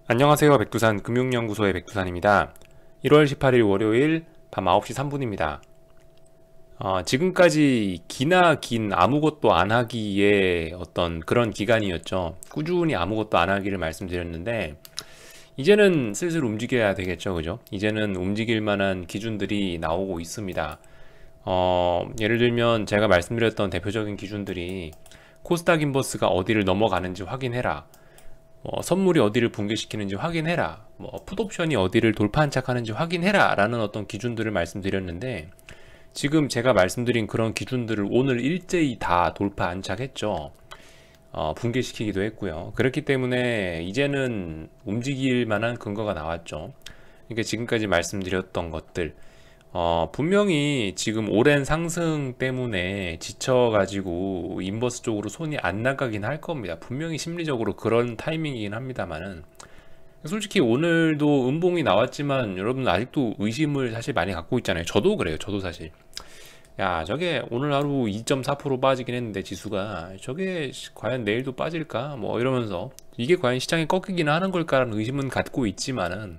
안녕하세요. 백두산 금융연구소의 백두산입니다. 1월 18일 월요일 밤 9시 3분입니다. 지금까지 기나 긴 아무것도 안 하기의 어떤 그런 기간이었죠. 꾸준히 아무것도 안 하기를 말씀드렸는데, 이제는 슬슬 움직여야 되겠죠. 그죠? 이제는 움직일 만한 기준들이 나오고 있습니다. 예를 들면 제가 말씀드렸던 대표적인 기준들이 코스닥 인버스가 어디를 넘어가는지 확인해라. 선물이 어디를 붕괴시키는지 확인해라. 풋옵션이 어디를 돌파 안착하는지 확인해라. 라는 어떤 기준들을 말씀드렸는데, 지금 제가 말씀드린 그런 기준들을 오늘 일제히 다 돌파 안착했죠. 붕괴시키기도 했고요. 그렇기 때문에 이제는 움직일 만한 근거가 나왔죠. 그러니까 지금까지 말씀드렸던 것들, 분명히 지금 오랜 상승 때문에 지쳐가지고 인버스 쪽으로 손이 안 나가긴 할 겁니다. 분명히 심리적으로 그런 타이밍이긴 합니다만은, 솔직히 오늘도 음봉이 나왔지만 여러분 아직도 의심을 사실 많이 갖고 있잖아요. 저도 그래요. 저도 사실 야, 저게 오늘 하루 2.4% 빠지긴 했는데 지수가 저게 과연 내일도 빠질까? 뭐 이러면서 이게 과연 시장이 꺾이기는 하는 걸까라는 의심은 갖고 있지만은,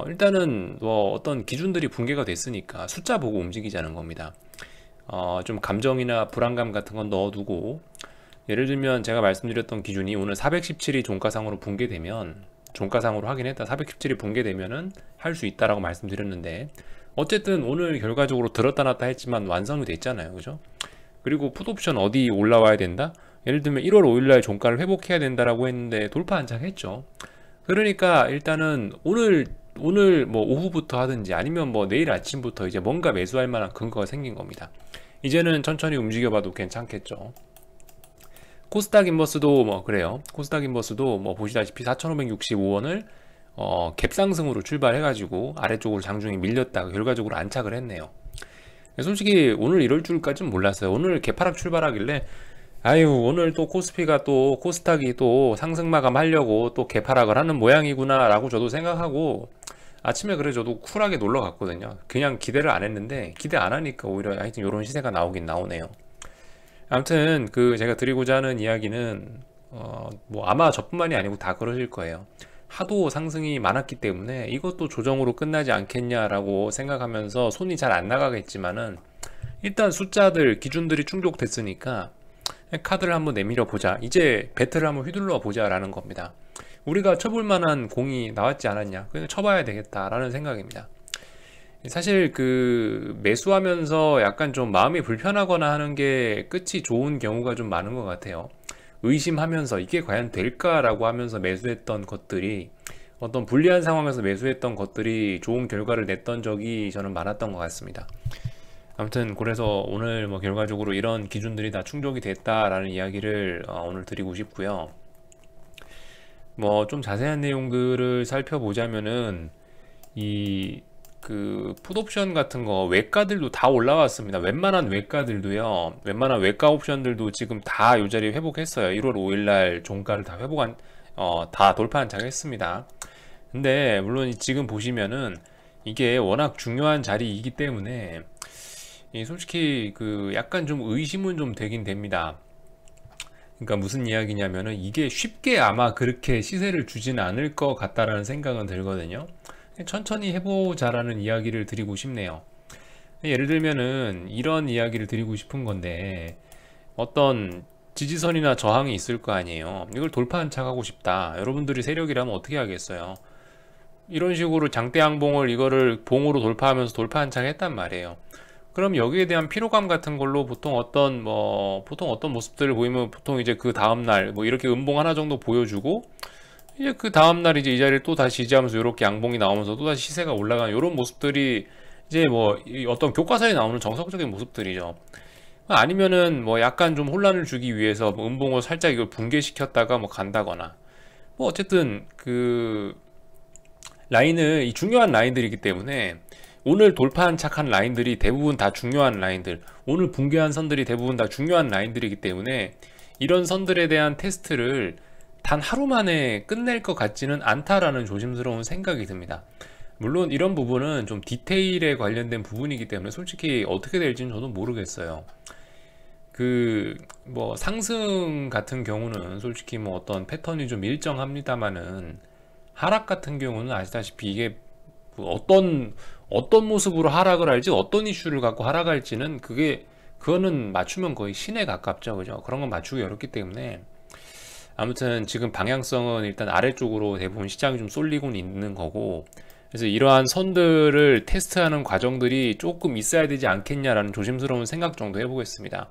일단은 뭐 어떤 기준들이 붕괴가 됐으니까 숫자 보고 움직이자는 겁니다. 좀 감정이나 불안감 같은 건 넣어두고, 예를 들면 제가 말씀드렸던 기준이 오늘 417이 종가상으로 붕괴되면, 종가상으로 확인했다 417이 붕괴되면은 할 수 있다라고 말씀드렸는데, 어쨌든 오늘 결과적으로 들었다 놨다 했지만 완성이 됐잖아요. 그죠? 그리고 풋옵션 어디 올라와야 된다? 예를 들면 1월 5일날 종가를 회복해야 된다라고 했는데 돌파 안착했죠. 그러니까 일단은 오늘 뭐 오후부터 하든지 아니면 뭐 내일 아침부터 이제 뭔가 매수할 만한 근거가 생긴 겁니다. 이제는 천천히 움직여봐도 괜찮겠죠. 코스닥 인버스도 뭐 그래요. 코스닥 인버스도 뭐 보시다시피 4,565원을 갭상승으로 출발해가지고 아래쪽으로 장중에 밀렸다가 결과적으로 안착을 했네요. 솔직히 오늘 이럴 줄까지는 몰랐어요. 오늘 개파락 출발하길래 아유, 오늘 또 코스피가 또 코스닥이 또 상승 마감하려고 또 개파락을 하는 모양이구나 라고 저도 생각하고 아침에 그래 저도 쿨하게 놀러 갔거든요. 그냥 기대를 안 했는데 기대 안 하니까 오히려 하여튼 이런 시세가 나오긴 나오네요. 아무튼 그 제가 드리고자 하는 이야기는 뭐 아마 저뿐만이 아니고 다 그러실 거예요. 하도 상승이 많았기 때문에 이것도 조정으로 끝나지 않겠냐라고 생각하면서 손이 잘 안 나가겠지만은, 일단 숫자들 기준들이 충족됐으니까 카드를 한번 내밀어 보자, 이제 배틀을 한번 휘둘러 보자 라는 겁니다. 우리가 쳐볼 만한 공이 나왔지 않았냐, 그냥 쳐봐야 되겠다 라는 생각입니다. 사실 그 매수하면서 약간 좀 마음이 불편하거나 하는 게 끝이 좋은 경우가 좀 많은 것 같아요. 의심하면서 이게 과연 될까라고 하면서 매수했던 것들이, 어떤 불리한 상황에서 매수했던 것들이 좋은 결과를 냈던 적이 저는 많았던 것 같습니다. 아무튼 그래서 오늘 뭐 결과적으로 이런 기준들이 다 충족이 됐다라는 이야기를 오늘 드리고 싶고요. 뭐 좀 자세한 내용들을 살펴보자면은, 이 그 풋옵션 같은 거 외가들도 다 올라왔습니다. 웬만한 외가들도요, 웬만한 외가 옵션들도 지금 다 이 자리 회복했어요. 1월 5일날 종가를 다 회복한, 다 돌파 안착했습니다. 근데 물론 지금 보시면은 이게 워낙 중요한 자리이기 때문에 솔직히 그 약간 좀 의심은 좀 되긴 됩니다. 그러니까 무슨 이야기냐면은 이게 쉽게 아마 그렇게 시세를 주지는 않을 것 같다라는 생각은 들거든요. 천천히 해보자라는 이야기를 드리고 싶네요. 예를 들면은 이런 이야기를 드리고 싶은 건데, 어떤 지지선이나 저항이 있을 거 아니에요. 이걸 돌파 안착하고 싶다. 여러분들이 세력이라면 어떻게 하겠어요? 이런 식으로 장대양봉을 이거를 봉으로 돌파하면서 돌파 안착했단 말이에요. 그럼 여기에 대한 피로감 같은 걸로 보통 어떤 모습들을 보이면 보통 이제 그 다음날 뭐 이렇게 음봉 하나 정도 보여주고, 이제 그 다음날 이제 이 자리를 또 다시 지지하면서 이렇게 양봉이 나오면서 또 다시 시세가 올라가는 이런 모습들이 이제 뭐 어떤 교과서에 나오는 정석적인 모습들이죠. 아니면은 뭐 약간 좀 혼란을 주기 위해서 뭐 음봉을 살짝 이걸 붕괴시켰다가 뭐 간다거나, 뭐 어쨌든 그 라인을, 이 중요한 라인들이기 때문에 오늘 돌파한 착한 라인들이 대부분 다 중요한 라인들, 오늘 붕괴한 선들이 대부분 다 중요한 라인들이기 때문에 이런 선들에 대한 테스트를 단 하루 만에 끝낼 것 같지는 않다라는 조심스러운 생각이 듭니다. 물론 이런 부분은 좀 디테일에 관련된 부분이기 때문에 솔직히 어떻게 될지는 저도 모르겠어요. 그 뭐 상승 같은 경우는 솔직히 뭐 어떤 패턴이 좀 일정합니다만은 하락 같은 경우는 아시다시피 이게 뭐 어떤 모습으로 하락을 할지 어떤 이슈를 갖고 하락할지는 그거는 맞추면 거의 신에 가깝죠. 그죠? 그런 건 맞추기 어렵기 때문에 아무튼 지금 방향성은 일단 아래쪽으로 대부분 시장이 좀 쏠리고 있는 거고, 그래서 이러한 선들을 테스트하는 과정들이 조금 있어야 되지 않겠냐라는 조심스러운 생각 정도 해보겠습니다.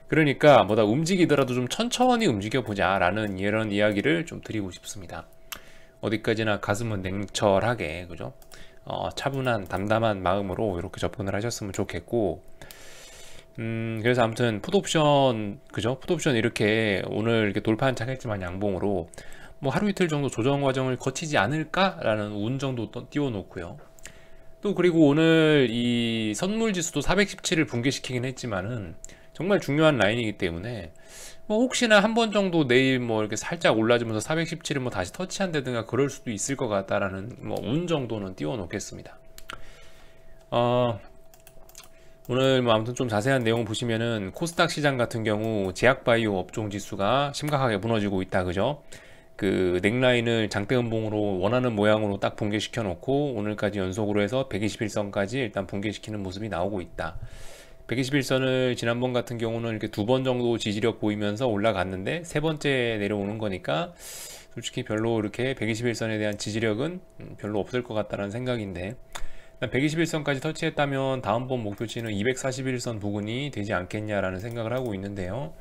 그러니까 뭐다 움직이더라도 좀 천천히 움직여 보자라는 이런 이야기를 좀 드리고 싶습니다. 어디까지나 가슴은 냉철하게, 그죠? 차분한 담담한 마음으로 이렇게 접근을 하셨으면 좋겠고, 그래서 아무튼 풋옵션, 그죠? 풋옵션 이렇게 오늘 이렇게 돌파한 착했지만 양봉으로 뭐 하루 이틀 정도 조정 과정을 거치지 않을까라는 운 정도 또 띄워놓고요. 또 그리고 오늘 이 선물 지수도 417을 붕괴시키긴 했지만은 정말 중요한 라인이기 때문에 뭐 혹시나 한 번 정도 내일 뭐 이렇게 살짝 올라주면서 417을 뭐 다시 터치한다든가 그럴 수도 있을 것 같다라는 뭐 운 정도는 띄워놓겠습니다. 오늘 뭐 아무튼 좀 자세한 내용 보시면은 코스닥 시장 같은 경우 제약바이오 업종 지수가 심각하게 무너지고 있다, 그죠? 그 넥라인을 장대음봉으로 원하는 모양으로 딱 붕괴시켜 놓고 오늘까지 연속으로 해서 121선까지 일단 붕괴시키는 모습이 나오고 있다. 121선을 지난번 같은 경우는 이렇게 두 번 정도 지지력 보이면서 올라갔는데 세 번째 내려오는 거니까 솔직히 별로 이렇게 121선에 대한 지지력은 별로 없을 것 같다는 생각인데, 121선까지 터치했다면 다음번 목표치는 241선 부근이 되지 않겠냐라는 생각을 하고 있는데요.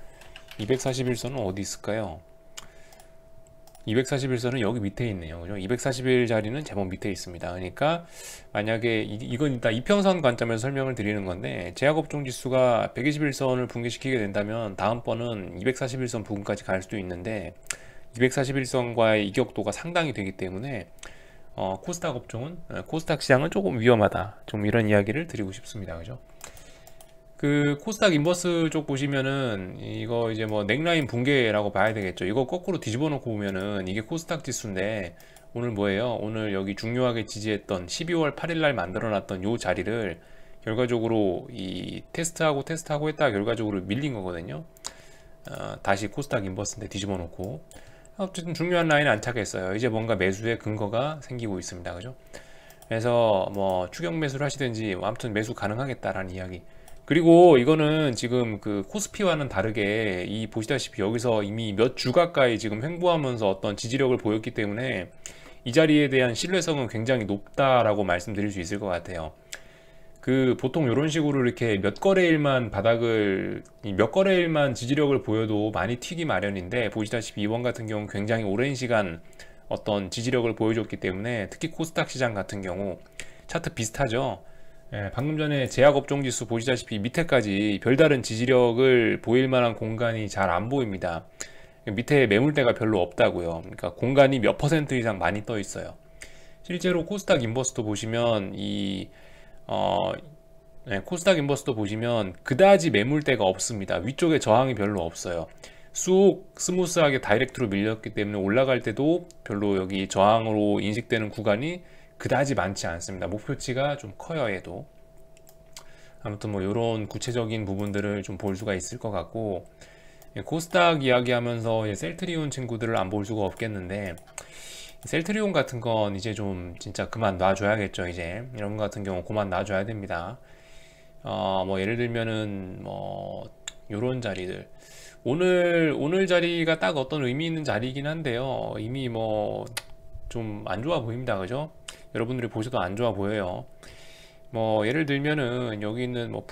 241선은 어디 있을까요? 241선은 여기 밑에 있네요. 그죠? 241자리는 제법 밑에 있습니다. 그러니까 만약에 이건 일단 이평선 관점에서 설명을 드리는 건데, 제약업종 지수가 121선을 붕괴시키게 된다면 다음번은 241선 부근까지 갈 수도 있는데 241선과의 이격도가 상당히 되기 때문에 코스닥 업종은, 코스닥 시장은 조금 위험하다, 좀 이런 이야기를 드리고 싶습니다. 그죠? 그 코스닥 인버스 쪽 보시면은 이거 이제 뭐 넥라인 붕괴라고 봐야 되겠죠. 이거 거꾸로 뒤집어 놓고 보면은 이게 코스닥 지수인데 오늘 뭐예요? 오늘 여기 중요하게 지지했던 12월 8일 날 만들어 놨던 요 자리를 결과적으로 이 테스트하고 했다가 결과적으로 밀린 거거든요. 다시 코스닥 인버스인데 뒤집어 놓고 어쨌든 중요한 라인 안착했어요. 이제 뭔가 매수의 근거가 생기고 있습니다. 그죠? 그래서 뭐 추격 매수를 하시든지 아무튼 매수 가능하겠다라는 이야기. 그리고 이거는 지금 그 코스피와는 다르게 이 보시다시피 여기서 이미 몇 주 가까이 지금 횡보하면서 어떤 지지력을 보였기 때문에 이 자리에 대한 신뢰성은 굉장히 높다라고 말씀드릴 수 있을 것 같아요. 그 보통 이런 식으로 이렇게 몇 거래일만 몇 거래일만 지지력을 보여도 많이 튀기 마련인데, 보시다시피 이번 같은 경우 굉장히 오랜 시간 어떤 지지력을 보여줬기 때문에 특히 코스닥 시장 같은 경우 차트 비슷하죠. 예, 방금 전에 제약업종 지수 보시다시피 밑에까지 별다른 지지력을 보일 만한 공간이 잘 안 보입니다. 밑에 매물대가 별로 없다고요. 그러니까 공간이 몇 퍼센트 이상 많이 떠 있어요. 실제로 코스닥 인버스도 보시면 코스닥 인버스도 보시면 그다지 매물대가 없습니다. 위쪽에 저항이 별로 없어요. 쑥 스무스하게 다이렉트로 밀렸기 때문에 올라갈 때도 별로 여기 저항으로 인식되는 구간이 그다지 많지 않습니다. 목표치가 좀 커요, 얘도. 아무튼 뭐 이런 구체적인 부분들을 좀 볼 수가 있을 것 같고, 코스닥 이야기하면서 셀트리온 친구들을 안 볼 수가 없겠는데, 셀트리온 같은 건 이제 좀 진짜 그만 놔줘야겠죠. 이제 이런 거 같은 경우 그만 놔줘야 됩니다. 뭐 예를 들면은 뭐 요런 자리들, 오늘 자리가 딱 어떤 의미 있는 자리이긴 한데요. 이미 뭐 좀 안 좋아 보입니다. 그죠? 여러분들이 보셔도 안 좋아 보여요. 뭐 예를 들면은 여기 있는 뭐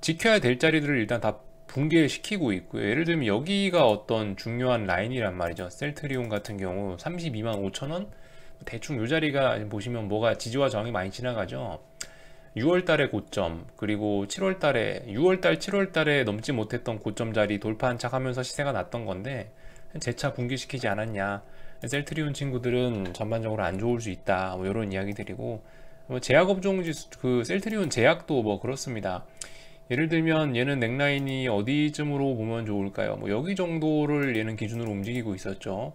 지켜야 될 자리들을 일단 다 붕괴시키고 있고요. 예를 들면 여기가 어떤 중요한 라인이란 말이죠. 셀트리온 같은 경우 32만 5천원, 대충 요 자리가 보시면 뭐가 지지와 저항이 많이 지나가죠. 6월달에 고점, 그리고 6월달 7월달에 넘지 못했던 고점 자리 돌파 한착하면서 시세가 났던 건데 재차 붕괴시키지 않았냐. 셀트리온 친구들은 전반적으로 안 좋을 수 있다, 뭐 이런 이야기들이고, 뭐 제약업종 그 셀트리온 제약도 뭐 그렇습니다. 예를 들면 얘는 넥라인이 어디쯤으로 보면 좋을까요? 뭐 여기 정도를 얘는 기준으로 움직이고 있었죠.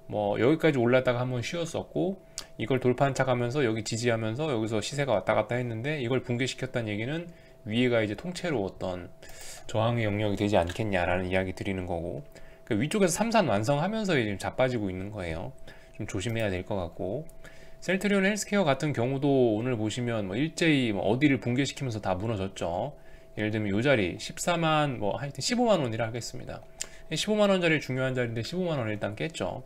뭐 여기까지 올랐다가 한번 쉬었었고, 이걸 돌파 한착하면서 여기 지지하면서 여기서 시세가 왔다 갔다 했는데 이걸 붕괴시켰다는 얘기는 위에가 이제 통째로 어떤 저항의 영역이 되지 않겠냐라는 이야기 드리는 거고, 그 위쪽에서 삼산 완성하면서 지금 자빠지고 있는 거예요. 좀 조심해야 될 것 같고, 셀트리온 헬스케어 같은 경우도 오늘 보시면 뭐 일제히 뭐 어디를 붕괴시키면서 다 무너졌죠. 예를 들면 이 자리 14만 뭐 하여튼 15만 원이라 하겠습니다. 15만 원짜리 중요한 자리인데 15만 원 일단 깼죠.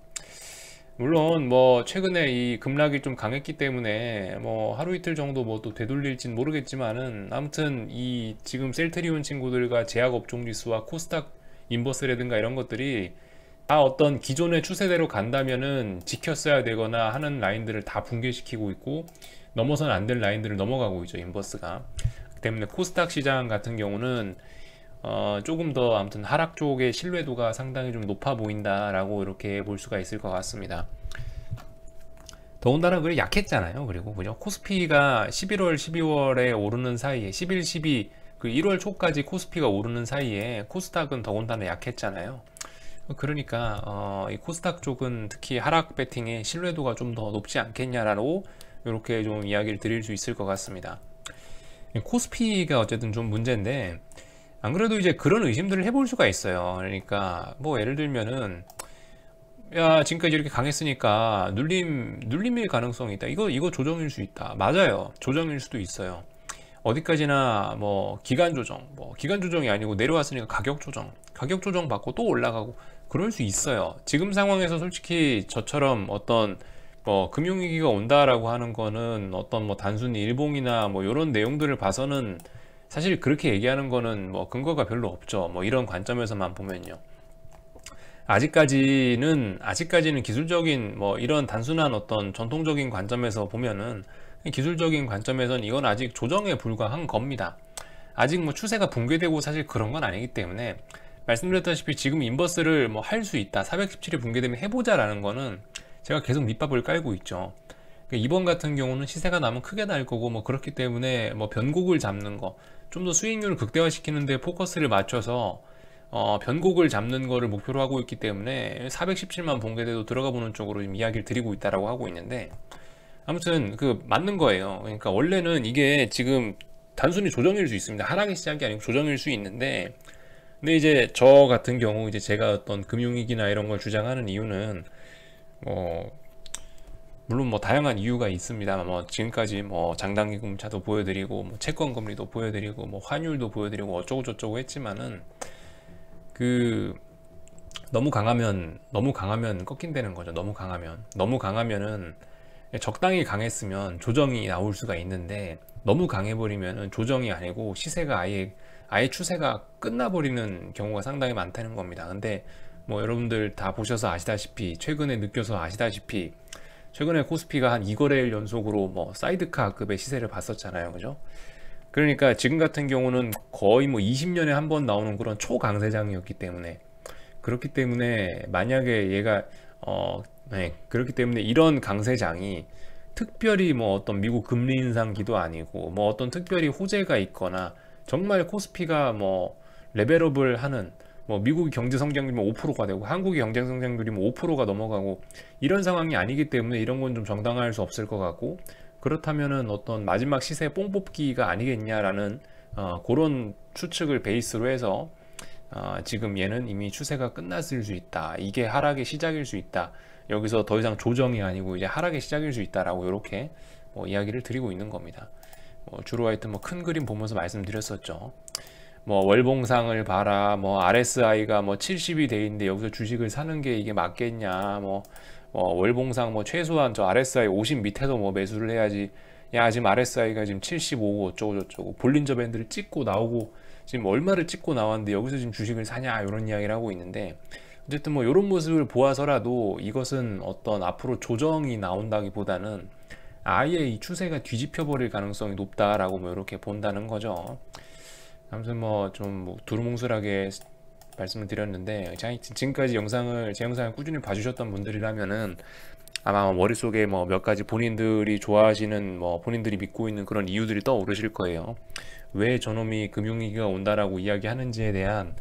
물론 뭐 최근에 이 급락이 좀 강했기 때문에 뭐 하루 이틀 정도 뭐 또 되돌릴진 모르겠지만은, 아무튼 이 지금 셀트리온 친구들과 제약 업종 지수와 코스닥 인버스라든가 이런 것들이 다 어떤 기존의 추세대로 간다면은 지켰어야 되거나 하는 라인들을 다 붕괴시키고 있고, 넘어서는 안 될 라인들을 넘어가고 있죠, 인버스가. 때문에 코스닥 시장 같은 경우는 조금 더 아무튼 하락 쪽의 신뢰도가 상당히 좀 높아 보인다라고 이렇게 볼 수가 있을 것 같습니다. 더군다나 그래 약했잖아요. 그리고 그죠? 코스피가 11월, 12월에 오르는 사이에 11, 12, 그 1월 초까지 코스피가 오르는 사이에 코스닥은 더군다나 약했잖아요. 그러니까 이 코스닥 쪽은 특히 하락 배팅의 신뢰도가 좀 더 높지 않겠냐라고 이렇게 좀 이야기를 드릴 수 있을 것 같습니다. 코스피가 어쨌든 좀 문제인데, 안 그래도 이제 그런 의심들을 해볼 수가 있어요. 그러니까 뭐 예를 들면은, 야 지금까지 이렇게 강했으니까 눌림일 가능성이 있다. 이거 조정일 수 있다. 맞아요. 조정일 수도 있어요. 어디까지나 뭐 기간 조정, 뭐 기간 조정이 아니고 내려왔으니까 가격 조정 받고 또 올라가고 그럴 수 있어요. 지금 상황에서 솔직히 저처럼 어떤 뭐 금융위기가 온다라고 하는 거는 어떤 뭐 단순히 일봉이나 뭐 이런 내용들을 봐서는 사실 그렇게 얘기하는 거는 뭐 근거가 별로 없죠. 뭐 이런 관점에서만 보면요. 아직까지는 기술적인 뭐 이런 단순한 어떤 전통적인 관점에서 보면은, 기술적인 관점에서는 이건 아직 조정에 불과한 겁니다. 아직 뭐 추세가 붕괴되고 사실 그런 건 아니기 때문에, 말씀드렸다시피 지금 인버스를 뭐 할 수 있다, 417이 붕괴되면 해보자라는 거는 제가 계속 밑밥을 깔고 있죠. 이번 같은 경우는 시세가 나면 크게 날 거고 뭐 그렇기 때문에 뭐 변곡을 잡는 거, 좀 더 수익률을 극대화시키는 데 포커스를 맞춰서 변곡을 잡는 거를 목표로 하고 있기 때문에 417만 붕괴돼도 들어가 보는 쪽으로 지금 이야기를 드리고 있다라고 하고 있는데, 아무튼 그 맞는 거예요. 그러니까 원래는 이게 지금 단순히 조정일 수 있습니다. 하락의 시작이 아니고 조정일 수 있는데, 근데 이제 저 같은 경우 이제 제가 어떤 금융위기나 이런 걸 주장하는 이유는 물론 뭐 다양한 이유가 있습니다. 뭐 지금까지 뭐 장단기금차도 보여드리고 뭐 채권금리도 보여드리고 뭐 환율도 보여드리고 어쩌고 저쩌고 했지만은, 그 너무 강하면 꺾인다는 거죠. 너무 강하면은 적당히 강했으면 조정이 나올 수가 있는데, 너무 강해버리면은 조정이 아니고 시세가 아예 추세가 끝나버리는 경우가 상당히 많다는 겁니다. 근데 뭐 여러분들 다 보셔서 아시다시피, 최근에 느껴서 아시다시피, 최근에 코스피가 한 2거래일 연속으로 뭐 사이드카급의 시세를 봤었잖아요. 그죠? 그러니까 지금 같은 경우는 거의 뭐 20년에 한 번 나오는 그런 초강세장이었기 때문에, 그렇기 때문에 만약에 얘가 그렇기 때문에 이런 강세장이 특별히 뭐 어떤 미국 금리 인상기도 아니고 뭐 어떤 특별히 호재가 있거나 정말 코스피가 뭐 레벨업을 하는, 뭐 미국의 경제 성장률이 5%가 되고 한국의 경제 성장률이 5%가 넘어가고 이런 상황이 아니기 때문에 이런 건 좀 정당화할 수 없을 것 같고, 그렇다면은 어떤 마지막 시세 뽕 뽑기가 아니겠냐라는 그런 추측을 베이스로 해서 지금 얘는 이미 추세가 끝났을 수 있다, 이게 하락의 시작일 수 있다, 여기서 더 이상 조정이 아니고 이제 하락의 시작일 수 있다라고 이렇게 뭐 이야기를 드리고 있는 겁니다. 주로 하여튼 뭐 큰 그림 보면서 말씀드렸었죠. 뭐 월봉상을 봐라, 뭐 RSI가 뭐 70이 돼 있는데 여기서 주식을 사는 게 이게 맞겠냐, 월봉상 뭐 최소한 저 RSI 50 밑에서 뭐 매수를 해야지, 야 지금 RSI가 지금 75고 어쩌고 저쩌고 볼린저 밴드를 찍고 나오고 지금 얼마를 찍고 나왔는데 여기서 지금 주식을 사냐, 이런 이야기를 하고 있는데, 어쨌든 뭐 이런 모습을 보아서라도 이것은 어떤 앞으로 조정이 나온다기보다는 아예 이 추세가 뒤집혀 버릴 가능성이 높다라고 뭐 이렇게 본다는 거죠. 아무튼 뭐 좀 두루뭉술하게 말씀을 드렸는데, 지금까지 제 영상을 꾸준히 봐주셨던 분들이라면은 아마 머릿속에 뭐 몇 가지 본인들이 좋아하시는, 뭐 본인들이 믿고 있는 그런 이유들이 떠오르실 거예요. 왜 저놈이 금융위기가 온다라고 이야기하는지에 대한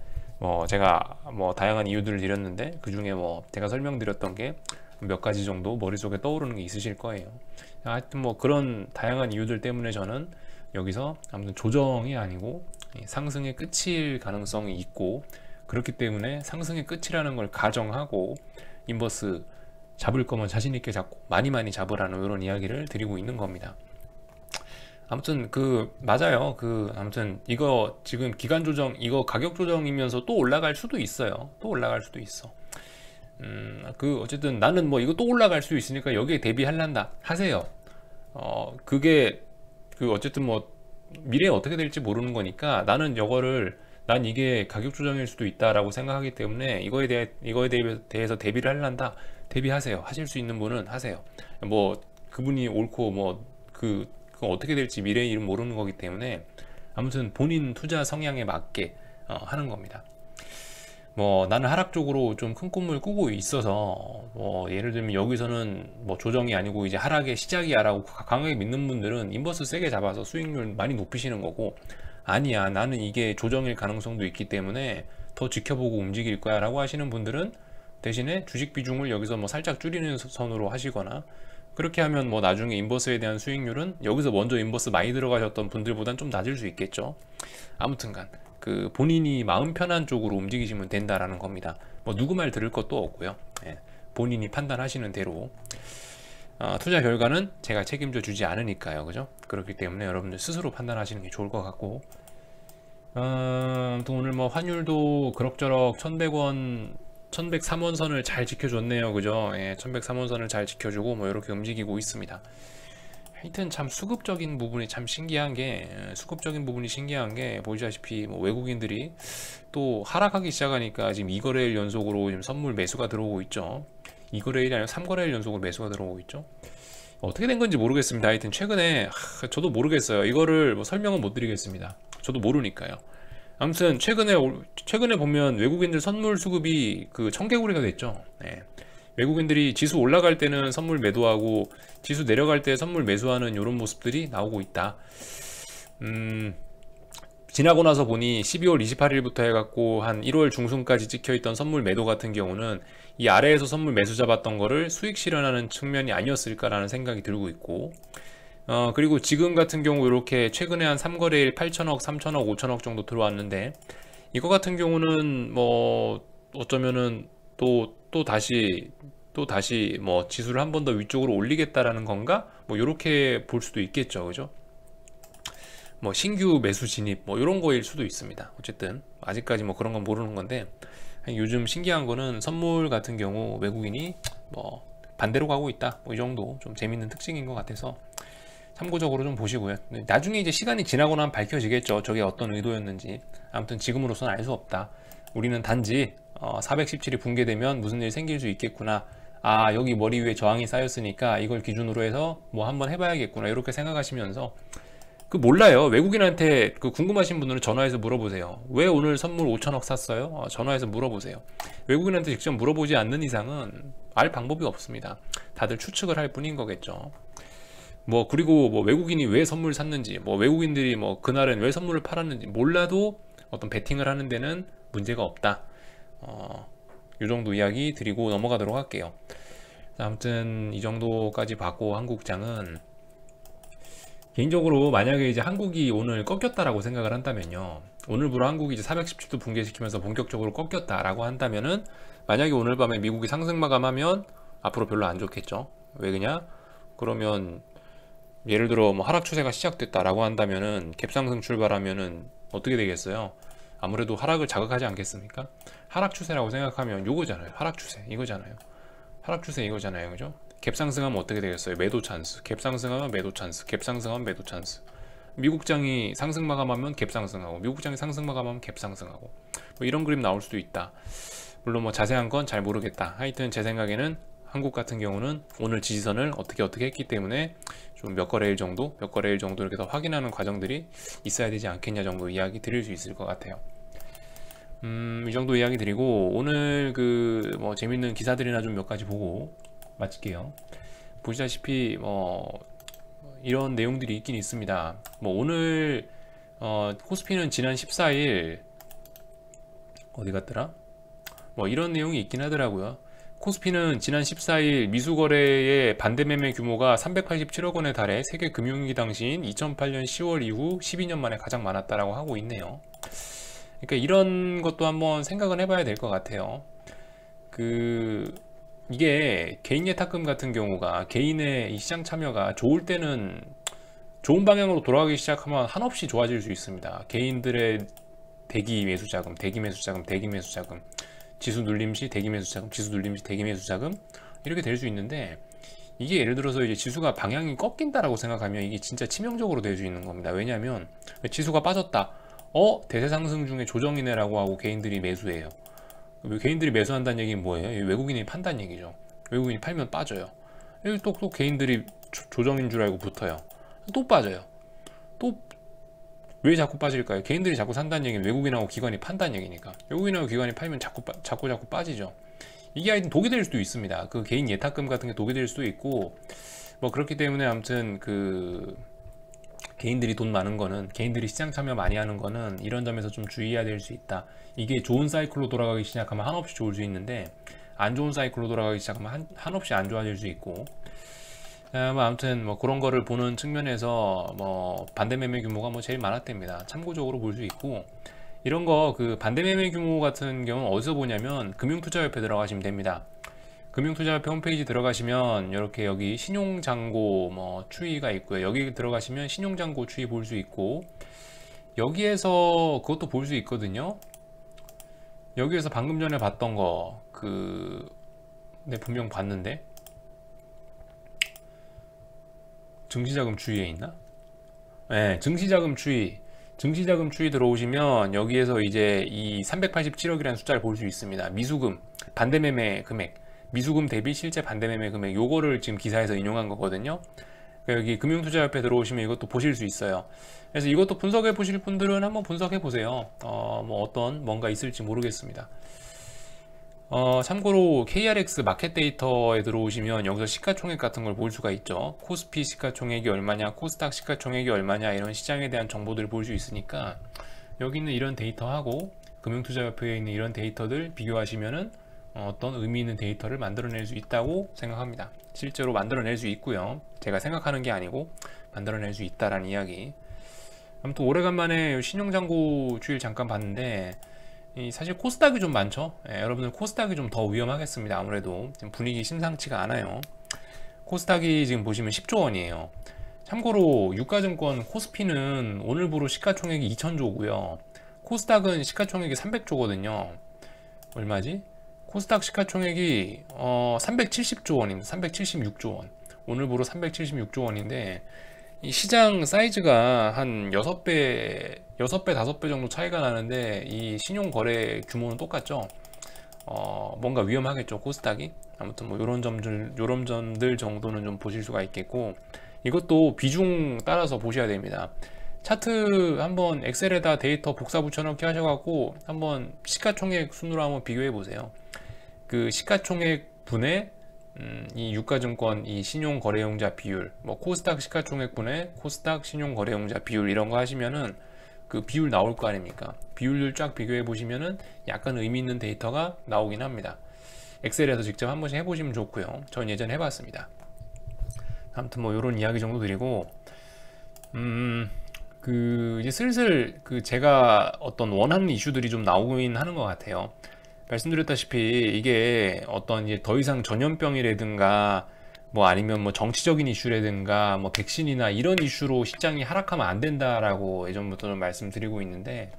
제가 뭐 다양한 이유들을 드렸는데, 그 중에 뭐 제가 설명드렸던 게 몇 가지 정도 머릿속에 떠오르는 게 있으실 거예요. 하여튼 뭐 그런 다양한 이유들 때문에 저는 여기서 아무튼 조정이 아니고 상승의 끝일 가능성이 있고, 그렇기 때문에 상승의 끝이라는 걸 가정하고 인버스 잡을 거면 자신 있게 잡고 많이 잡으라는 이런 이야기를 드리고 있는 겁니다. 아무튼 맞아요. 아무튼 이거 지금 기간 조정, 이거 가격 조정이면서 또 올라갈 수도 있어요. 또 올라갈 수도 있어. 어쨌든 나는 뭐 이거 또 올라갈 수 있으니까 여기에 대비할란다 하세요. 그게 어쨌든 뭐 미래에 어떻게 될지 모르는 거니까 난 이게 가격 조정일 수도 있다라고 생각하기 때문에 이거에 대해서 대비를 할란다. 대비하세요. 하실 수 있는 분은 하세요. 뭐 그분이 옳고 그건 어떻게 될지 미래의 일은 모르는 거기 때문에 아무튼 본인 투자 성향에 맞게 하는 겁니다. 뭐 나는 하락 쪽으로 좀 큰 꿈을 꾸고 있어서 뭐 예를 들면 여기서는 뭐 조정이 아니고 이제 하락의 시작이야라고 강하게 믿는 분들은 인버스 세게 잡아서 수익률 많이 높이시는 거고, 아니야 나는 이게 조정일 가능성도 있기 때문에 더 지켜보고 움직일 거야 라고 하시는 분들은 대신에 주식 비중을 여기서 뭐 살짝 줄이는 선으로 하시거나, 그렇게 하면 뭐 나중에 인버스에 대한 수익률은 여기서 먼저 인버스 많이 들어가셨던 분들보단 좀 낮을 수 있겠죠. 아무튼간 본인이 마음 편한 쪽으로 움직이시면 된다라는 겁니다. 뭐 누구 말 들을 것도 없고요. 본인이 판단하시는 대로 투자 결과는 제가 책임져 주지 않으니까요. 그죠? 그렇기 때문에 여러분들 스스로 판단하시는 게 좋을 것 같고, 또 오늘 뭐 환율도 그럭저럭 1100원 1103원 선을 잘 지켜줬네요. 그죠? 1103원 선을 잘 지켜주고 뭐 이렇게 움직이고 있습니다. 하여튼 참 수급적인 부분이 신기한 게 보시다시피 뭐 외국인들이 또 하락하기 시작하니까 지금 2거래일 연속으로 지금 선물 매수가 들어오고 있죠. 2거래일이 아니라 3거래일 연속으로 매수가 들어오고 있죠. 어떻게 된 건지 모르겠습니다. 하여튼 최근에 저도 모르겠어요. 이거를 뭐 설명은 못 드리겠습니다. 저도 모르니까요. 아무튼 최근에 보면 외국인들 선물 수급이 1000개구리가 됐죠. 외국인들이 지수 올라갈 때는 선물 매도하고 지수 내려갈 때 선물 매수하는 이런 모습들이 나오고 있다. 지나고 나서 보니 12월 28일부터 해갖고 한 1월 중순까지 찍혀있던 선물 매도 같은 경우는 이 아래에서 선물 매수 잡았던 거를 수익 실현하는 측면이 아니었을까라는 생각이 들고 있고, 그리고 지금 같은 경우 이렇게 최근에 한 3거래일 8천억, 3천억, 5천억 정도 들어왔는데, 이거 같은 경우는 뭐 어쩌면은 또 다시 뭐 지수를 한 번 더 위쪽으로 올리겠다라는 건가? 뭐 이렇게 볼 수도 있겠죠. 그죠? 뭐 신규 매수 진입 뭐 이런 거일 수도 있습니다. 어쨌든 아직까지 뭐 그런 건 모르는 건데, 요즘 신기한 거는 선물 같은 경우 외국인이 뭐 반대로 가고 있다. 뭐 이 정도 좀 재밌는 특징인 것 같아서 참고적으로 좀 보시고요. 나중에 이제 시간이 지나고 나면 밝혀지겠죠. 저게 어떤 의도였는지. 아무튼 지금으로서는 알 수 없다. 우리는 단지 417이 붕괴되면 무슨 일이 생길 수 있겠구나. 여기 머리 위에 저항이 쌓였으니까 이걸 기준으로 해서 뭐 한번 해봐야겠구나. 이렇게 생각하시면서 몰라요. 외국인한테 궁금하신 분들은 전화해서 물어보세요. 왜 오늘 선물 5천억 샀어요? 전화해서 물어보세요. 외국인한테 직접 물어보지 않는 이상은 알 방법이 없습니다. 다들 추측을 할 뿐인 거겠죠. 뭐 그리고 뭐 외국인이 왜 선물 샀는지, 뭐 외국인들이 뭐 그날은 왜 선물을 팔았는지 몰라도 어떤 베팅을 하는 데는 문제가 없다. 이 정도 이야기 드리고 넘어가도록 할게요. 아무튼 이 정도까지 봤고, 한국장은 개인적으로 만약에 이제 한국이 오늘 꺾였다라고 생각을 한다면요, 오늘부로 한국이 이제 417도 붕괴시키면서 본격적으로 꺾였다라고 한다면은, 만약에 오늘 밤에 미국이 상승 마감하면 앞으로 별로 안 좋겠죠. 왜 그냐? 그러면 예를 들어 뭐 하락 추세가 시작됐다라고 한다면은, 갭상승 출발하면은 어떻게 되겠어요? 아무래도 하락을 자극하지 않겠습니까? 하락 추세라고 생각하면 요거잖아요. 하락 추세 이거잖아요. 하락 추세 이거잖아요. 그죠? 갭상승하면 어떻게 되겠어요? 매도 찬스. 갭상승하면 매도 찬스. 갭상승하면 매도 찬스. 미국장이 상승 마감하면 갭상승하고, 미국장이 상승 마감하면 갭상승하고, 뭐 이런 그림 나올 수도 있다. 물론 뭐 자세한 건 잘 모르겠다. 하여튼 제 생각에는 한국 같은 경우는 오늘 지지선을 어떻게 했기 때문에 좀 몇 거래일 정도 이렇게 더 확인하는 과정들이 있어야 되지 않겠냐 정도 이야기 드릴 수 있을 것 같아요. 이 정도 이야기 드리고, 오늘 뭐 재밌는 기사들이나 좀 몇 가지 보고 마칠게요. 보시다시피 뭐 이런 내용들이 있긴 있습니다. 뭐 오늘 코스피는 지난 14일 어디 갔더라? 뭐 이런 내용이 있긴 하더라고요. 코스피는 지난 14일 미수거래의 반대매매 규모가 387억 원에 달해 세계 금융위기 당시인 2008년 10월 이후 12년 만에 가장 많았다라고 하고 있네요. 그러니까 이런 것도 한번 생각은 해봐야 될 것 같아요. 이게 개인 예탁금 같은 경우가 개인의 이 시장 참여가 좋을 때는 좋은 방향으로 돌아가기 시작하면 한없이 좋아질 수 있습니다. 개인들의 대기 매수 자금, 대기 매수 자금, 대기 매수 자금, 지수 눌림 시 대기 매수 자금, 지수 눌림 시 대기 매수 자금, 이렇게 될 수 있는데, 이게 예를 들어서 이제 지수가 방향이 꺾인다라고 생각하면 이게 진짜 치명적으로 될 수 있는 겁니다. 왜냐하면 지수가 빠졌다, 대세 상승 중에 조정이네라고 하고 개인들이 매수해요. 개인들이 매수한다는 얘기는 뭐예요? 외국인이 판다는 얘기죠. 외국인이 팔면 빠져요. 여기 또 개인들이 조정인 줄 알고 붙어요. 또 빠져요. 또 왜 자꾸 빠질까요? 개인들이 자꾸 산다는 얘기는 외국인하고 기관이 판다는 얘기니까. 외국인하고 기관이 팔면 자꾸 빠지죠. 이게 하여튼 독이 될 수도 있습니다. 그 개인 예탁금 같은 게 독이 될 수도 있고, 뭐 그렇기 때문에 아무튼 개인들이 돈 많은 거는, 개인들이 시장 참여 많이 하는 거는 이런 점에서 좀 주의해야 될 수 있다. 이게 좋은 사이클로 돌아가기 시작하면 한없이 좋을 수 있는데, 안 좋은 사이클로 돌아가기 시작하면 한없이 안 좋아질 수 있고, 아무튼 뭐 그런 거를 보는 측면에서 뭐 반대 매매 규모가 뭐 제일 많았답니다. 참고적으로 볼 수 있고, 이런 거 반대 매매 규모 같은 경우는 어디서 보냐면 금융투자협회 들어가시면 됩니다. 금융투자협회 홈페이지 들어가시면 이렇게 여기 신용잔고 뭐 추이가 있고요. 여기 들어가시면 신용잔고 추이 볼 수 있고, 여기에서 그것도 볼 수 있거든요. 여기에서 방금 전에 봤던 거 내 분명 봤는데 증시자금 추이에 있나? 네, 증시자금 추이 들어오시면 여기에서 이제 이 387억이라는 숫자를 볼 수 있습니다. 미수금 반대매매 금액, 미수금 대비 실제 반대매매 금액, 요거를 지금 기사에서 인용한 거거든요. 그러니까 여기 금융투자협회 들어오시면 이것도 보실 수 있어요. 그래서 이것도 분석해 보실 분들은 한번 분석해 보세요. 뭐 어떤 뭔가 있을지 모르겠습니다. 참고로 KRX 마켓 데이터에 들어오시면 여기서 시가총액 같은 걸 볼 수가 있죠. 코스피 시가총액이 얼마냐, 코스닥 시가총액이 얼마냐, 이런 시장에 대한 정보들을 볼 수 있으니까 여기 있는 이런 데이터하고 금융투자협회에 있는 이런 데이터들 비교하시면은 어떤 의미 있는 데이터를 만들어낼 수 있다고 생각합니다. 실제로 만들어낼 수 있고요. 제가 생각하는 게 아니고 만들어낼 수 있다라는 이야기. 아무튼 오래간만에 신용잔고 추이를 잠깐 봤는데, 사실 코스닥이 좀 많죠. 여러분들 코스닥이 좀 더 위험하겠습니다. 아무래도 지금 분위기 심상치가 않아요. 코스닥이 지금 보시면 10조 원이에요. 참고로 유가증권 코스피는 오늘부로 시가총액이 2000조고요 코스닥은 시가총액이 300조거든요 얼마지? 코스닥 시가총액이 370조 원입니다. 376조 원. 오늘부로 376조 원인데 이 시장 사이즈가 한 6배, 5배 정도 차이가 나는데 이 신용거래 규모는 똑같죠. 뭔가 위험하겠죠, 코스닥이. 아무튼 뭐 요런 점들 정도는 좀 보실 수가 있겠고, 이것도 비중 따라서 보셔야 됩니다. 차트 한번 엑셀에다 데이터 복사 붙여넣기 하셔갖고 한번 시가총액 순으로 한번 비교해 보세요. 그 시가총액 분의 이 유가증권 이 신용거래용자 비율, 뭐 코스닥 시가총액 분의 코스닥 신용거래용자 비율, 이런 거 하시면은 그 비율 나올 거 아닙니까? 비율을 쫙 비교해 보시면은 약간 의미 있는 데이터가 나오긴 합니다. 엑셀에서 직접 한 번씩 해보시면 좋고요. 전 예전에 해봤습니다. 아무튼 뭐 이런 이야기 정도 드리고, 이제 슬슬 제가 어떤 원하는 이슈들이 좀 나오긴 하는 것 같아요. 말씀드렸다시피 이게 어떤 이제 더 이상 전염병이라든가 뭐 아니면 뭐 정치적인 이슈라든가 뭐 백신이나 이런 이슈로 시장이 하락하면 안 된다라고 예전부터 좀 말씀드리고 있는데,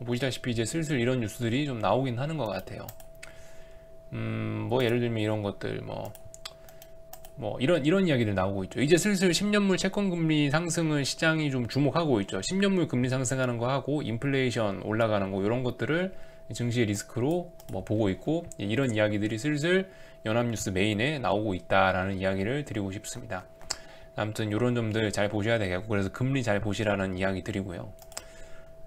보시다시피 이제 슬슬 이런 뉴스들이 좀 나오긴 하는 것 같아요. 뭐 예를 들면 이런 것들 뭐 이런 이야기들 나오고 있죠. 이제 슬슬 10년물 채권금리 상승을 시장이 좀 주목하고 있죠. 10년물 금리 상승하는 거 하고 인플레이션 올라가는 거, 이런 것들을 증시의 리스크로 뭐 보고 있고, 이런 이야기들이 슬슬 연합뉴스 메인에 나오고 있다라는 이야기를 드리고 싶습니다. 아무튼 이런 점들 잘 보셔야 되겠고, 그래서 금리 잘 보시라는 이야기 드리고요.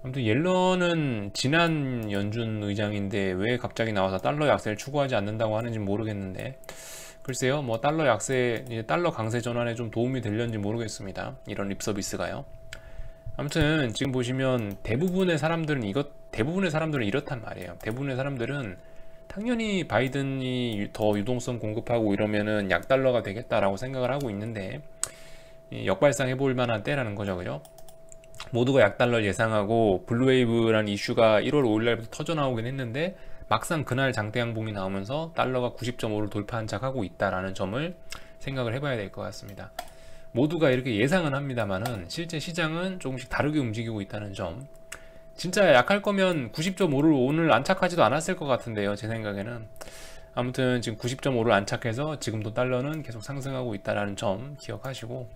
아무튼 옐런은 지난 연준 의장인데 왜 갑자기 나와서 달러 약세를 추구하지 않는다고 하는지 모르겠는데, 글쎄요, 뭐 달러 약세, 달러 강세 전환에 좀 도움이 되려는지 모르겠습니다. 이런 립 서비스가요. 아무튼 지금 보시면 대부분의 사람들은 이렇단 말이에요. 대부분의 사람들은 당연히 바이든이 더 유동성 공급하고 이러면은 약달러가 되겠다라고 생각을 하고 있는데, 역발상 해볼 만한 때라는 거죠. 그죠? 모두가 약달러를 예상하고 블루웨이브라는 이슈가 1월 5일날부터 터져 나오긴 했는데, 막상 그날 장대 양봉이 나오면서 달러가 90.5를 돌파한 척하고 있다라는 점을 생각을 해봐야 될 것 같습니다. 모두가 이렇게 예상은 합니다만은 실제 시장은 조금씩 다르게 움직이고 있다는 점. 진짜 약할 거면 90.5를 오늘 안착하지도 않았을 것 같은데요, 제 생각에는. 아무튼 지금 90.5를 안착해서 지금도 달러는 계속 상승하고 있다는 점 기억하시고,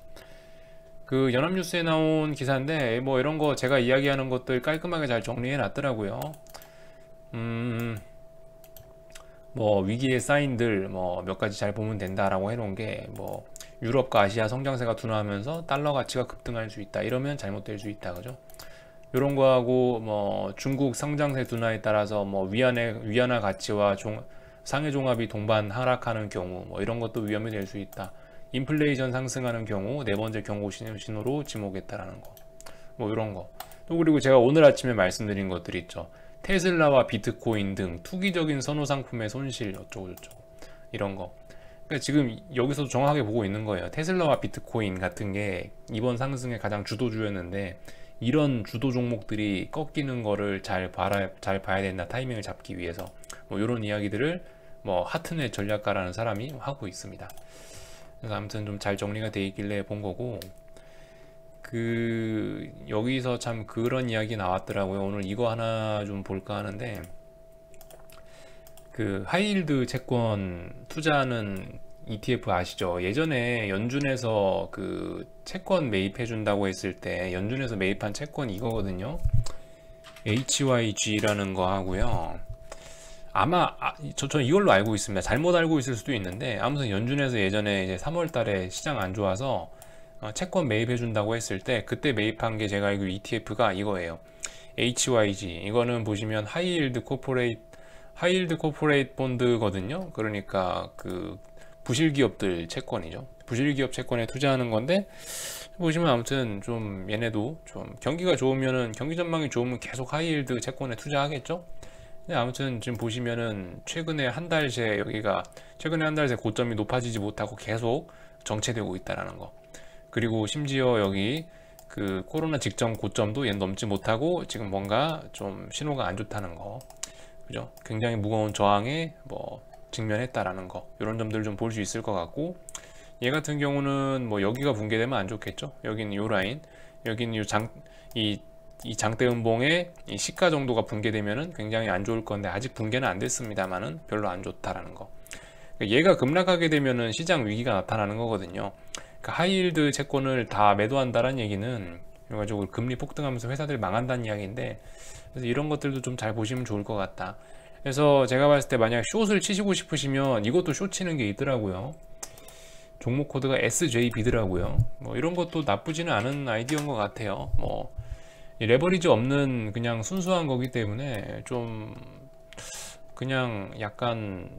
그 연합뉴스에 나온 기사인데 뭐 이런 거 제가 이야기하는 것들 깔끔하게 잘 정리해 놨더라고요. 뭐 위기의 사인들 뭐 몇 가지 잘 보면 된다라고 해놓은 게, 뭐 유럽과 아시아 성장세가 둔화하면서 달러 가치가 급등할 수 있다, 이러면 잘못될 수 있다, 그죠? 이런 거하고 뭐 중국 성장세 둔화에 따라서 뭐 위안화 가치와 상해 종합이 동반 하락하는 경우, 뭐 이런 것도 위험이 될 수 있다. 인플레이션 상승하는 경우 네 번째 경고 신호로 지목했다라는 거, 뭐 이런 거. 또 그리고 제가 오늘 아침에 말씀드린 것들 있죠. 테슬라와 비트코인 등 투기적인 선호 상품의 손실 어쩌고저쩌고 이런 거. 그러니까 지금 여기서도 정확하게 보고 있는 거예요. 테슬라와 비트코인 같은 게 이번 상승의 가장 주도주였는데, 이런 주도 종목들이 꺾이는 거를 잘 봐야 된다, 타이밍을 잡기 위해서. 뭐 이런 이야기들을 뭐 하트넷 전략가라는 사람이 하고 있습니다. 그래서 아무튼 좀 잘 정리가 돼 있길래 본 거고, 여기서 참 그런 이야기 나왔더라고요. 오늘 이거 하나 좀 볼까 하는데, 하이힐드 채권 투자하는 ETF 아시죠? 예전에 연준에서 채권 매입해 준다고 했을 때 연준에서 매입한 채권이 이거거든요. HYG라는 거 하고요. 아마 저는 이걸로 알고 있습니다. 잘못 알고 있을 수도 있는데, 아무튼 연준에서 예전에 이제 3월 달에 시장 안 좋아서 채권 매입해 준다고 했을 때 그때 매입한 게 제가 알고 ETF가 이거예요. HYG. 이거는 보시면 하이힐드 코퍼레이트 본드거든요. 그러니까 부실기업들 채권이죠. 부실기업 채권에 투자하는 건데, 보시면 아무튼 좀 얘네도 좀 경기가 좋으면은, 경기 전망이 좋으면 계속 하이힐드 채권에 투자하겠죠. 근데 아무튼 지금 보시면은 최근에 한 달 새 고점이 높아지지 못하고 계속 정체되고 있다라는 거. 그리고 심지어 여기 코로나 직전 고점도 얘는 넘지 못하고 지금 뭔가 좀 신호가 안 좋다는 거. 그죠? 굉장히 무거운 저항에 직면했다라는 거. 이런 점들을 좀 볼 수 있을 것 같고, 얘 같은 경우는 뭐 여기가 붕괴되면 안 좋겠죠. 여기는 요 라인, 여기는 이 장대 음봉의 이 시가 정도가 붕괴되면은 굉장히 안 좋을 건데, 아직 붕괴는 안 됐습니다만은 별로 안 좋다라는 거. 얘가 급락하게 되면은 시장 위기가 나타나는 거거든요. 하이힐드 채권을 다 매도한다는 얘기는 결과적으로 금리 폭등하면서 회사들 망한다는 이야기인데, 그래서 이런 것들도 좀 잘 보시면 좋을 것 같다. 그래서 제가 봤을 때 만약 숏을 치시고 싶으시면 이것도 숏 치는 게 있더라고요. 종목 코드가 SJB더라고요. 뭐 이런 것도 나쁘지는 않은 아이디어인 것 같아요. 뭐 레버리지 없는 그냥 순수한 거기 때문에 좀 그냥 약간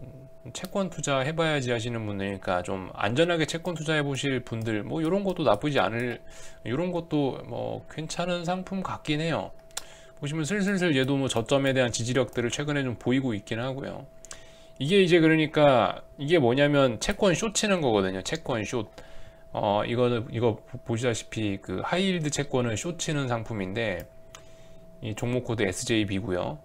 채권 투자 해봐야지 하시는 분들이니까 좀 안전하게 채권 투자해 보실 분들, 뭐 이런 것도 나쁘지 않을, 이런 것도 뭐 괜찮은 상품 같긴 해요. 보시면 슬슬 얘도 뭐 저점에 대한 지지력들을 최근에 좀 보이고 있긴 하고요. 이게 이제 그러니까 이게 뭐냐면 채권 숏 치는 거거든요. 채권 숏. 이거 보시다시피 하이힐드 채권은 숏 치는 상품인데, 이 종목 코드 SJB고요.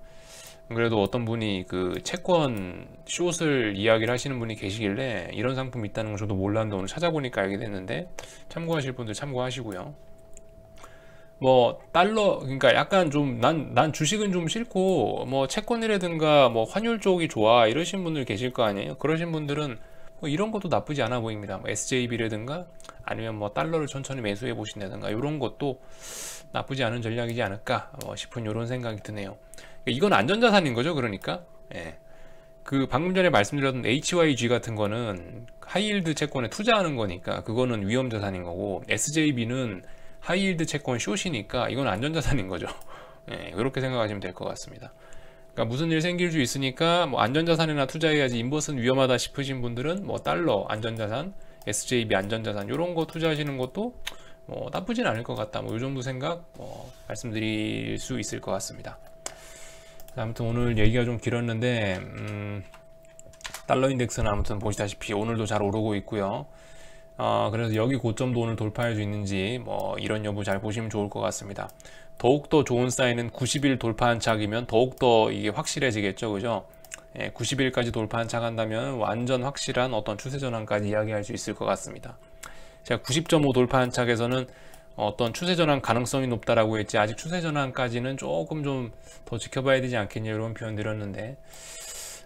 그래도 어떤 분이 채권 숏을 이야기를 하시는 분이 계시길래 이런 상품이 있다는 걸 저도 몰랐는데 오늘 찾아보니까 알게 됐는데, 참고하실 분들 참고하시고요. 뭐 달러, 그러니까 약간 좀 난 주식은 좀 싫고 뭐 채권이라든가 뭐 환율 쪽이 좋아 이러신 분들 계실 거 아니에요. 그러신 분들은 뭐 이런 것도 나쁘지 않아 보입니다. 뭐 SJB라든가 아니면 뭐 달러를 천천히 매수해 보신다든가 이런 것도 나쁘지 않은 전략이지 않을까 싶은 이런 생각이 드네요. 이건 안전자산인 거죠. 그러니까 예. 방금 전에 말씀드렸던 HYG 같은 거는 하이힐드 채권에 투자하는 거니까 그거는 위험자산인 거고, SJB는 하이힐드 채권 숏이니까 이건 안전자산인 거죠. 예, 그렇게 생각하시면 될 것 같습니다. 그러니까 무슨 일 생길 수 있으니까 뭐 안전자산이나 투자해야지, 인버스는 위험하다 싶으신 분들은 뭐 달러 안전자산, SJB 안전자산 이런 거 투자하시는 것도 뭐 나쁘진 않을 것 같다. 뭐 이 정도 생각 말씀드릴 수 있을 것 같습니다. 아무튼 오늘 얘기가 좀 길었는데 달러 인덱스는 아무튼 보시다시피 오늘도 잘 오르고 있고요. 그래서 여기 고점도 오늘 돌파할 수 있는지 뭐 이런 여부 잘 보시면 좋을 것 같습니다. 더욱더 좋은 사인은 90일 돌파한 착이면 더욱더 이게 확실해지겠죠, 그죠? 90일까지 돌파한 착 한다면 완전 확실한 어떤 추세 전환까지 이야기할 수 있을 것 같습니다. 제가 90.5 돌파한 착에서는 어떤 추세 전환 가능성이 높다라고 했지, 아직 추세 전환까지는 조금 좀 더 지켜봐야 되지 않겠냐 이런 표현 드렸는데,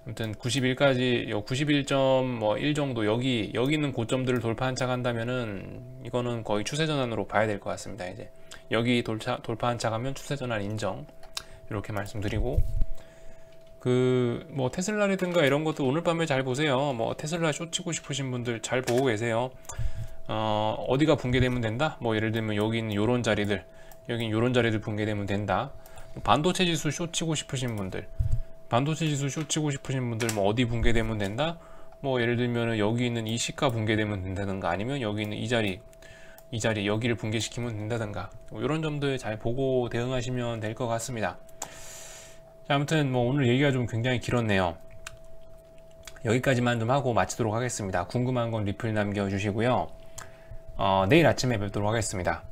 아무튼 91까지 91.1 정도 여기 있는 고점들을 돌파한 착 한다면은 이거는 거의 추세 전환으로 봐야 될 것 같습니다. 이제 여기 돌파한 착 하면 추세 전환 인정, 이렇게 말씀드리고, 뭐 테슬라라든가 이런 것도 오늘 밤에 잘 보세요. 뭐 테슬라 숏 치고 싶으신 분들 잘 보고 계세요. 어디가 붕괴되면 된다? 뭐 예를 들면 여기 있는 요런 자리들, 여기 요런 자리들 붕괴되면 된다. 반도체 지수 숏 치고 싶으신 분들, 반도체 지수 숏 치고 싶으신 분들 뭐 어디 붕괴되면 된다? 뭐 예를 들면 여기 있는 이 시가 붕괴되면 된다든가, 아니면 여기 있는 이 자리 여기를 붕괴시키면 된다든가, 뭐 이런 점들 잘 보고 대응하시면 될 것 같습니다. 자, 아무튼 뭐 오늘 얘기가 좀 굉장히 길었네요. 여기까지만 좀 하고 마치도록 하겠습니다. 궁금한 건 리플 남겨주시고요. 내일 아침에 뵙도록 하겠습니다.